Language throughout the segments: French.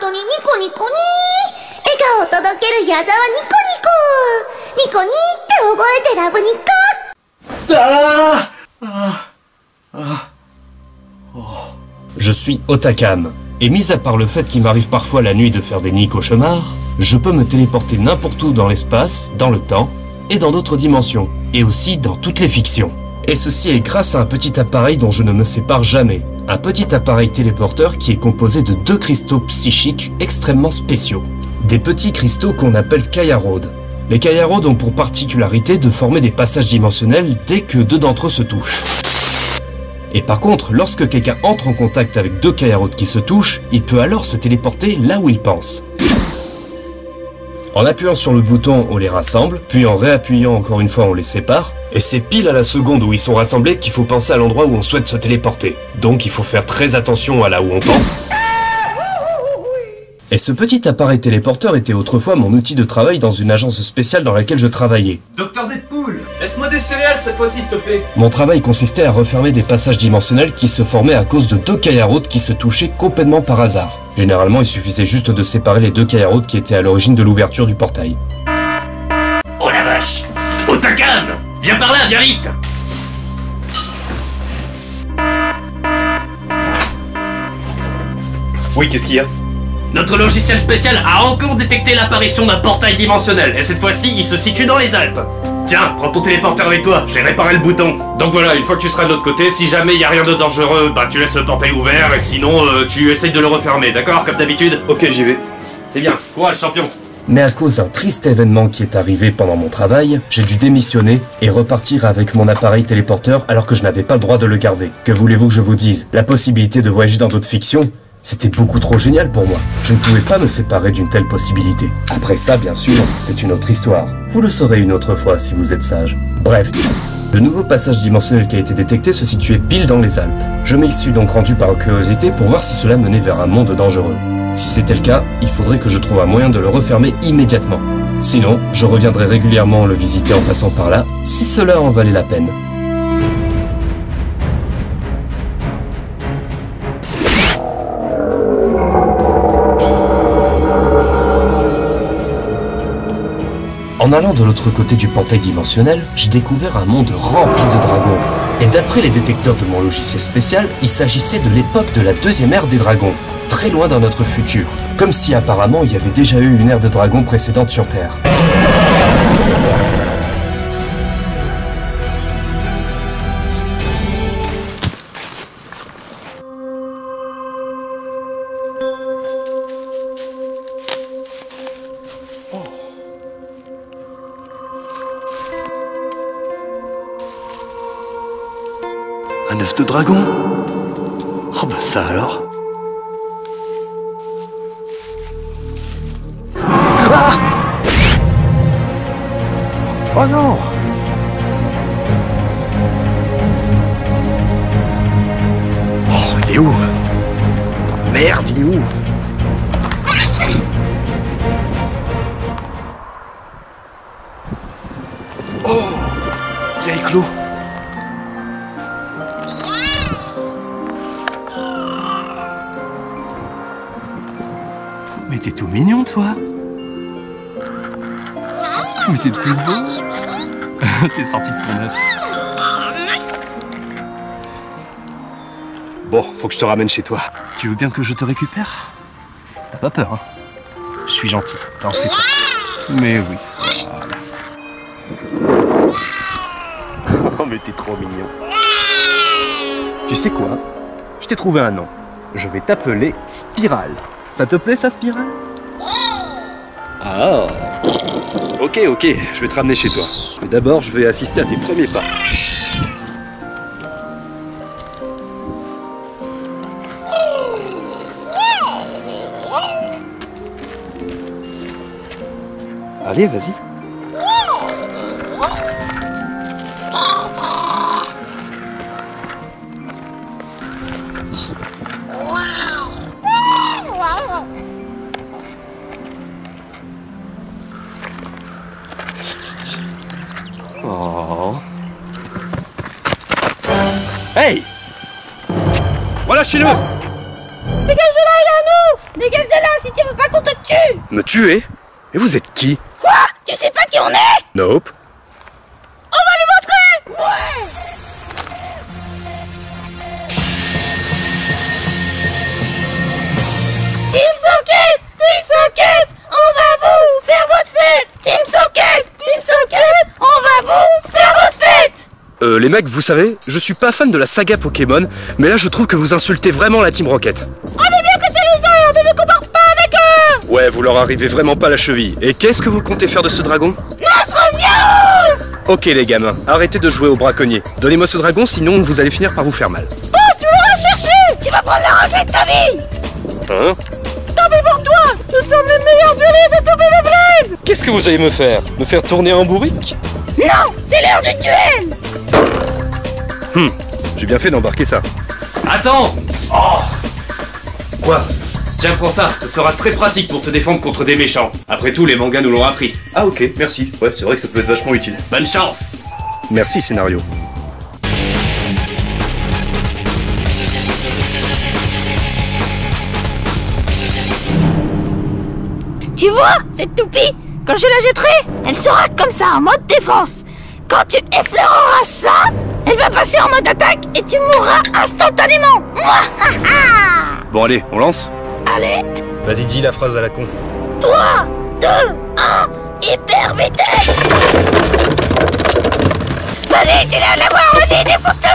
後にニコニコに笑顔を届ける矢沢ニコニコニコニって覚えてラブニコ。Je suis Otakam, et mis à part le fait qu'il m'arrive parfois la nuit de faire des nids cauchemars, je peux me téléporter n'importe où dans l'espace, dans le temps, et dans d'autres dimensions, et aussi dans toutes les fictions. Et ceci est grâce à un petit appareil dont je ne me sépare jamais. Un petit appareil téléporteur qui est composé de 2 cristaux psychiques extrêmement spéciaux. Des petits cristaux qu'on appelle Kayarod. Les Kayarod ont pour particularité de former des passages dimensionnels dès que 2 d'entre eux se touchent. Et par contre, lorsque quelqu'un entre en contact avec 2 Kayarod qui se touchent, il peut alors se téléporter là où il pense. En appuyant sur le bouton, on les rassemble, puis en réappuyant encore une fois, on les sépare, et c'est pile à la seconde où ils sont rassemblés qu'il faut penser à l'endroit où on souhaite se téléporter. Donc il faut faire très attention à là où on pense. Et ce petit appareil téléporteur était autrefois mon outil de travail dans une agence spéciale dans laquelle je travaillais. Docteur Deadpool, laisse-moi des céréales cette fois-ci s'il te plaît. Mon travail consistait à refermer des passages dimensionnels qui se formaient à cause de 2 Kayarod qui se touchaient complètement par hasard. Généralement, il suffisait juste de séparer les 2 Kayarod qui étaient à l'origine de l'ouverture du portail. Oh la vache! Otakam! Viens par là, viens vite! Oui, qu'est-ce qu'il y a? Notre logiciel spécial a encore détecté l'apparition d'un portail dimensionnel, et cette fois-ci, il se situe dans les Alpes. Tiens, prends ton téléporteur avec toi, j'ai réparé le bouton. Donc voilà, une fois que tu seras de l'autre côté, si jamais il y a rien de dangereux, bah tu laisses le portail ouvert, et sinon, tu essayes de le refermer, d'accord? Comme d'habitude? Ok, j'y vais. C'est bien, courage champion. Mais à cause d'un triste événement qui est arrivé pendant mon travail, j'ai dû démissionner et repartir avec mon appareil téléporteur alors que je n'avais pas le droit de le garder. Que voulez-vous que je vous dise? La possibilité de voyager dans d'autres fictions, c'était beaucoup trop génial pour moi. Je ne pouvais pas me séparer d'une telle possibilité. Après ça, bien sûr, c'est une autre histoire. Vous le saurez une autre fois si vous êtes sage. Bref, le nouveau passage dimensionnel qui a été détecté se situait pile dans les Alpes. Je m'y suis donc rendu par curiosité pour voir si cela menait vers un monde dangereux. Si c'était le cas, il faudrait que je trouve un moyen de le refermer immédiatement. Sinon, je reviendrai régulièrement le visiter en passant par là, si cela en valait la peine. En allant de l'autre côté du portail dimensionnel, j'ai découvert un monde rempli de dragons. Et d'après les détecteurs de mon logiciel spécial, il s'agissait de l'époque de la 2e ère des dragons, très loin dans notre futur, comme si apparemment il y avait déjà eu une ère de dragons précédente sur Terre. Un œuf de dragon? Oh bah ça alors. Ah! Oh non! Oh, il est où? Merde, il est où? Oh! Il a éclos. Mais t'es tout mignon, toi. Mais t'es tout beau. T'es sorti de ton œuf. Bon, faut que je te ramène chez toi. Tu veux bien que je te récupère? T'as pas peur, hein? Je suis gentil, t'en fais pas. Mais oui. Oh, mais t'es trop mignon. Tu sais quoi? Je t'ai trouvé un nom. Je vais t'appeler Spirale. Ça te plaît, ça, Spirale? Ah. Ok, je vais te ramener chez toi. Mais d'abord, je vais assister à tes premiers pas. Allez, vas-y. Oh. Hey! Voilà, chez-le! Dégage de là, il est à nous! Dégage de là, s'il tu veux pas qu'on te tue? Me tuer? Et vous êtes qui? Quoi? Tu sais pas qui on est? Nope. On va lui montrer! Ouais! Team Socket, on va vous faire votre fête! Team Socket, on va vous faire votre fête! Les mecs, vous savez, je suis pas fan de la saga Pokémon, mais là je trouve que vous insultez vraiment la Team Rocket. On est bien que c'est loser, ne nous compare pas avec eux! Ouais, vous leur arrivez vraiment pas à la cheville. Et qu'est-ce que vous comptez faire de ce dragon? Notre virus! Ok les gamins, arrêtez de jouer au braconnier. Donnez-moi ce dragon, sinon vous allez finir par vous faire mal. Oh, tu l'auras cherché! Tu vas prendre la raclette de ta vie! Hein? Tant pis pour toi! Nous sommes les meilleurs duelistes de tout Beyblade! Qu'est-ce que vous allez me faire? Me faire tourner en bourrique? Non, c'est l'heure du duel! J'ai bien fait d'embarquer ça. Attends! Oh! Quoi? Tiens, prends ça, ça sera très pratique pour te défendre contre des méchants. Après tout, les mangas nous l'ont appris. Ah ok, merci. Ouais, c'est vrai que ça peut être vachement utile. Bonne chance! Merci scénario. Tu vois, cette toupie, quand je la jetterai, elle sera comme ça, en mode défense. Quand tu effleureras ça, elle va passer en mode attaque et tu mourras instantanément. Bon allez, on lance? Allez, Vas-y, dis la phrase à la con. 3, 2, 1, hyper vitesse! Vas-y, tu vas l'avoir, vas-y, défonce-le!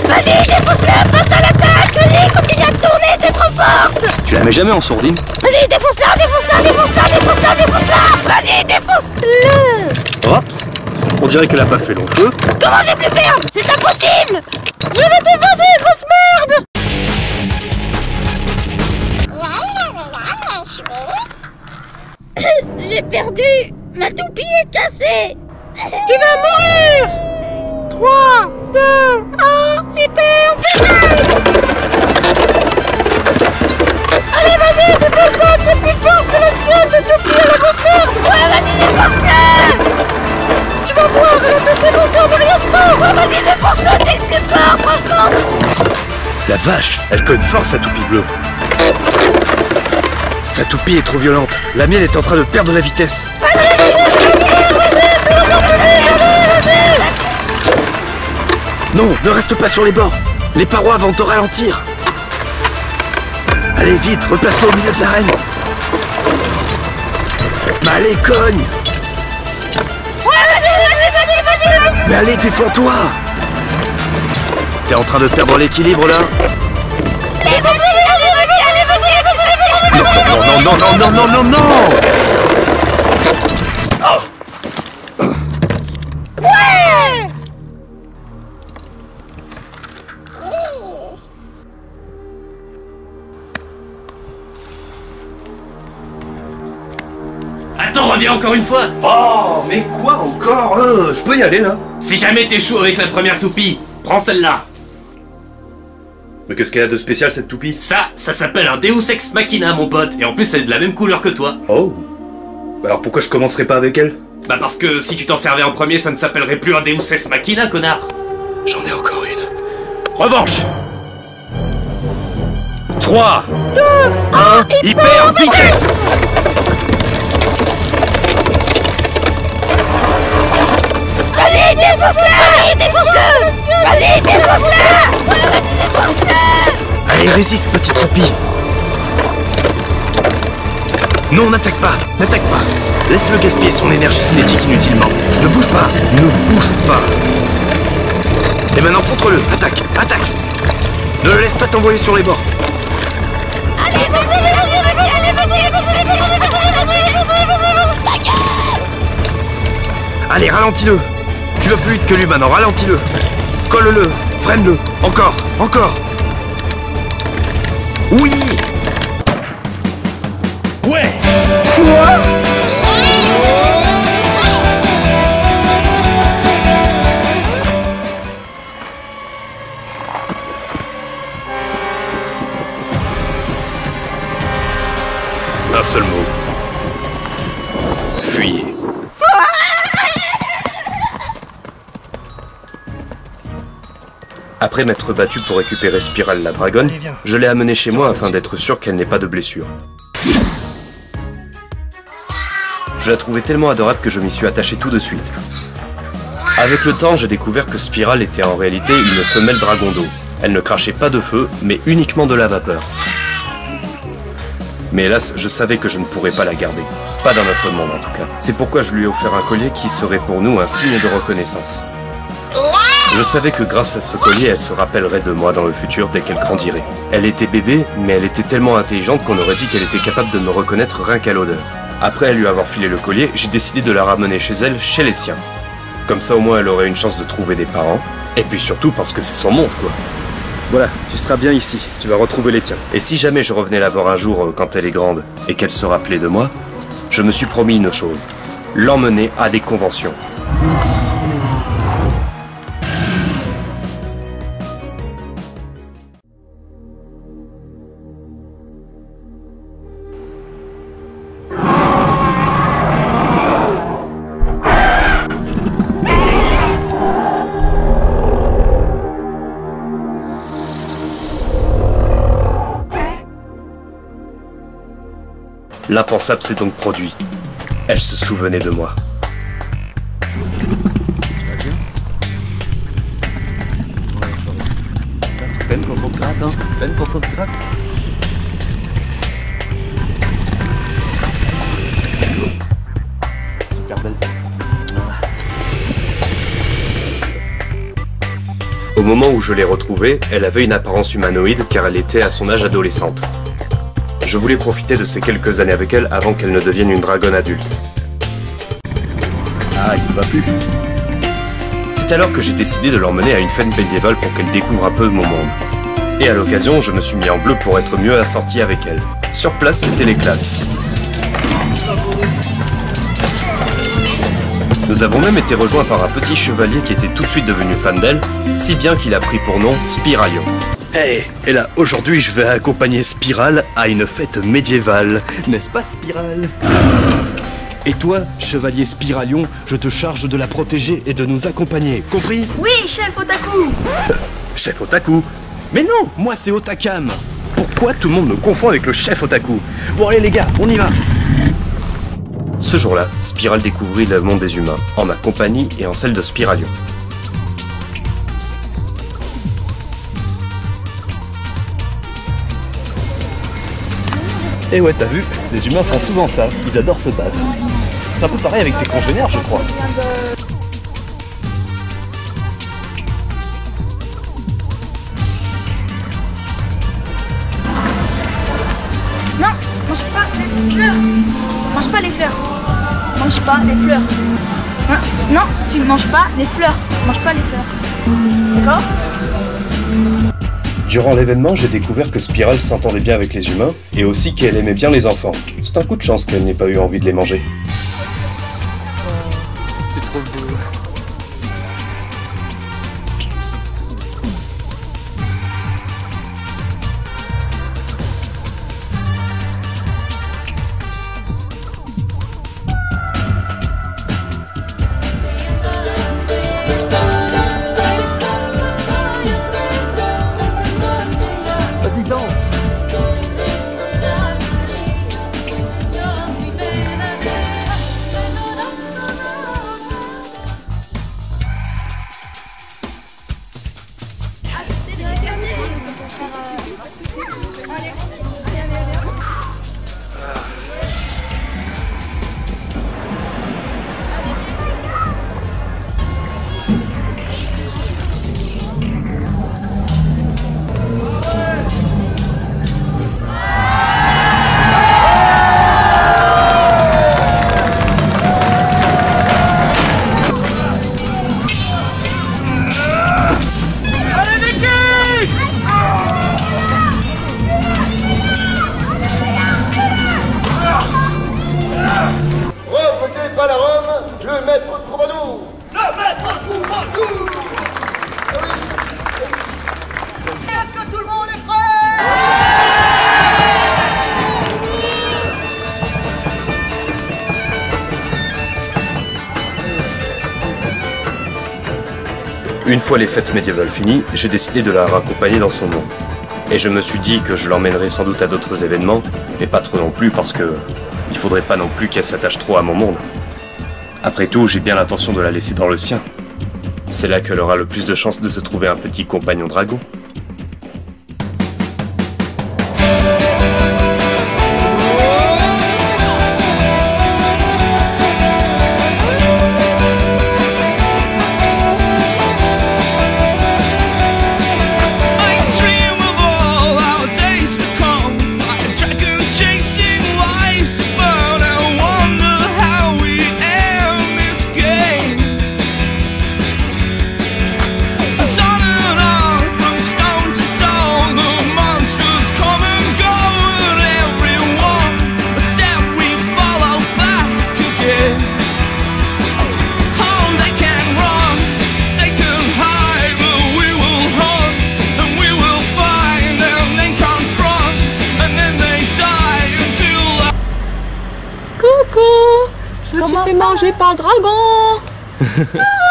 Vas-y, défonce-le, passe à l'attaque! Vas-y, continue à tourner, t'es trop forte! Tu la mets jamais en sourdine? Vas-y, défonce-la! Vas-y, défonce-le! Oh! On dirait qu'elle a pas fait long feu. Comment j'ai pu faire? C'est impossible! Je vais t'évader, grosse merde! J'ai perdu! Ma toupie est cassée! Tu vas mourir! 3, 2, 1, hyper vitesse! Allez, vas-y, développe-toi, t'es plus forte que la sienne de toupie à la grosse merde! Ouais, vas-y, défonce-le! Tu vas voir, elle va te défoncer en rien de temps! Ouais, vas-y, défonce-le, t'es le plus fort, franchement! La vache, elle cogne fort sa toupie bleue. Sa toupie est trop violente. La mienne est en train de perdre la vitesse. Non, ne reste pas sur les bords. Les parois vont te ralentir. Allez, vite, replace-toi au milieu de l'arène. Mais allez, cogne. Ouais, vas-y! Mais allez, défends-toi. T'es en train de perdre l'équilibre, là? Allez, vas-y! Non. Ouais! Attends, reviens encore une fois! Oh, mais quoi encore? Je peux y aller, là? Si jamais t'échoues avec la première toupie, prends celle-là! Mais qu'est-ce qu'elle a de spécial, cette toupie? Ça s'appelle un Deus Ex Machina, mon pote, et en plus elle est de la même couleur que toi. Oh. Alors pourquoi je commencerai pas avec elle? Bah parce que si tu t'en servais en premier, ça ne s'appellerait plus un Deus Ex Machina, connard. J'en ai encore une. Revanche! 3, 2, 1, hyper vitesse! Vas-y, défonce-le! Ouais, vas-y, défonce-le! Allez, résiste, petite toupie! Non, n'attaque pas! Laisse-le gaspiller son énergie cinétique inutilement. Ne bouge pas! Et maintenant, contre-le! Attaque! Ne le laisse pas t'envoyer sur les bords! Allez, Allez, ralentis-le! Tu vas plus vite que lui maintenant, ralentis-le! Colle-le! Freine-le! Encore! Oui! Ouais! Quoi? Un seul mot. Fuyez. Après m'être battu pour récupérer Spiral la dragonne, je l'ai amenée chez moi afin d'être sûr qu'elle n'ait pas de blessure. Je la trouvais tellement adorable que je m'y suis attaché tout de suite. Avec le temps, j'ai découvert que Spiral était en réalité une femelle dragon d'eau. Elle ne crachait pas de feu, mais uniquement de la vapeur. Mais hélas, je savais que je ne pourrais pas la garder. Pas dans notre monde en tout cas. C'est pourquoi je lui ai offert un collier qui serait pour nous un signe de reconnaissance. Je savais que grâce à ce collier, elle se rappellerait de moi dans le futur dès qu'elle grandirait. Elle était bébé, mais elle était tellement intelligente qu'on aurait dit qu'elle était capable de me reconnaître rien qu'à l'odeur. Après lui avoir filé le collier, j'ai décidé de la ramener chez elle, chez les siens. Comme ça au moins elle aurait une chance de trouver des parents. Et puis surtout parce que c'est son monde quoi. Voilà, tu seras bien ici, tu vas retrouver les tiens. Et si jamais je revenais la voir un jour quand elle est grande et qu'elle se rappelait de moi, je me suis promis une chose, l'emmener à des conventions. L'impensable s'est donc produit. Elle se souvenait de moi. Peine quand on te gratte, hein. Peine quand on te gratte. Super belle. Au moment où je l'ai retrouvée, elle avait une apparence humanoïde car elle était à son âge adolescente. Je voulais profiter de ces quelques années avec elle avant qu'elle ne devienne une dragonne adulte. Ah, il te va plus. C'est alors que j'ai décidé de l'emmener à une fête médiévale pour qu'elle découvre un peu mon monde. Et à l'occasion, je me suis mis en bleu pour être mieux assorti avec elle. Sur place, c'était l'éclat. Nous avons même été rejoints par un petit chevalier qui était tout de suite devenu fan d'elle, si bien qu'il a pris pour nom Spiralion. Hey, et là, aujourd'hui, je vais accompagner Spiral à une fête médiévale. N'est-ce pas, Spiral? Et toi, chevalier Spiralion, je te charge de la protéger et de nous accompagner, compris? Oui, chef Otaku. Chef Otaku? Mais non, moi c'est Otakam. Pourquoi tout le monde me confond avec le chef Otaku? Bon allez les gars, on y va. Ce jour-là, Spiral découvrit le monde des humains, en ma compagnie et en celle de Spiralion. Et ouais, t'as vu, les humains font souvent ça, ils adorent se battre. C'est un peu pareil avec tes congénères, je crois. Non, mange pas les fleurs. Mange pas les fleurs. Mange pas les fleurs. Non, tu ne manges pas les fleurs. Mange pas les fleurs. D'accord? Durant l'événement, j'ai découvert que Spiral s'entendait bien avec les humains, et aussi qu'elle aimait bien les enfants. C'est un coup de chance qu'elle n'ait pas eu envie de les manger. C'est trop beau. Une fois les fêtes médiévales finies, j'ai décidé de la raccompagner dans son monde. Et je me suis dit que je l'emmènerais sans doute à d'autres événements, mais pas trop non plus parce que Il faudrait pas non plus qu'elle s'attache trop à mon monde. Après tout, j'ai bien l'intention de la laisser dans le sien. C'est là qu'elle aura le plus de chances de se trouver un petit compagnon dragon. Je me suis fait manger par le dragon.